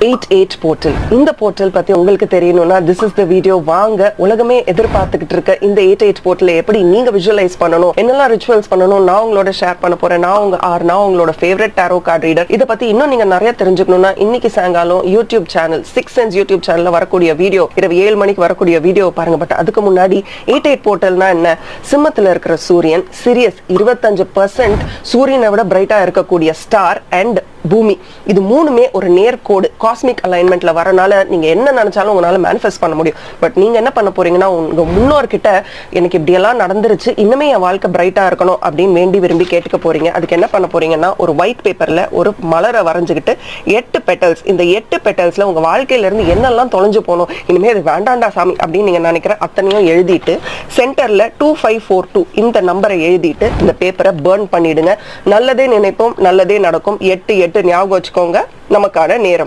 88 portal. இந்த portal பத்தி உங்களுக்கு தெரியணும்னா this is the video. வாங்க உலகமே எதிர்பார்த்துக்கிட்டு இருக்க இந்த 88 போர்ட்டலை எப்படி நீங்க விஷுவலைஸ் பண்ணணும், என்னெல்லாம் ரிச்சுவல்ஸ் பண்ணணும் நான் உங்களோட ஷேர் பண்ண போறேன். நான் உங்களோட ஃபேவரட் டாரோ கார்டு ரீடர். இதை பத்தி இன்னும் நீங்க நிறைய தெரிஞ்சுக்கணும்னா இன்னைக்கு சாயங்காலம் யூடியூப் சேனல் 6 Sense யூடியூப் சேனல்ல வரக்கூடிய வீடியோ, இரவு 7 மணிக்கு வரக்கூடிய வீடியோ பாருங்க. பட் அதுக்கு முன்னாடி 88 போர்ட்டல்னா என்ன? சிம்மத்துல இருக்கிற சூரியன், சிரியஸ் 25% சூரியனை விட பிரைட்டா இருக்கக்கூடிய ஸ்டார் அண்ட் பூமி, இது மூணுமே ஒரு நேர்கோடு காஸ்மிக் அலைன்மெண்ட்ல வரனால நீங்க என்ன நினைச்சாலும் உங்களால மேனிஃபெஸ்ட் பண்ண முடியும். பட் நீங்க என்ன பண்ண போறீங்கன்னா, உங்க முன்னோர்கிட்ட எனக்கு இப்படி எல்லாம் நடந்துருச்சு, இன்னுமே என் வாழ்க்கை பிரைட்டா இருக்கணும் அப்படின்னு வேண்டி விரும்பி கேட்டுக்க போறீங்க. அதுக்கு என்ன பண்ண போறீங்கன்னா, ஒரு ஒயிட் பேப்பர்ல ஒரு மலரை வரைஞ்சுக்கிட்டு 8 பெட்டல்ஸ், இந்த 8 பெட்டல்ஸ்ல உங்க வாழ்க்கையில இருந்து என்னெல்லாம் தொலைஞ்சு போகணும், இனிமே அது வேண்டாண்டா சாமி அப்படின்னு நீங்க நினைக்கிற அத்தனையும் எழுதிட்டு சென்டர்ல 2542 இந்த நம்பரை எழுதிட்டு இந்த பேப்பரை பர்ன் பண்ணிடுங்க. நல்லதே நினைப்போம், நல்லதே நடக்கும். 8 ஞாபகம் வச்சுக்கோங்க. நமக்கான நேரம்.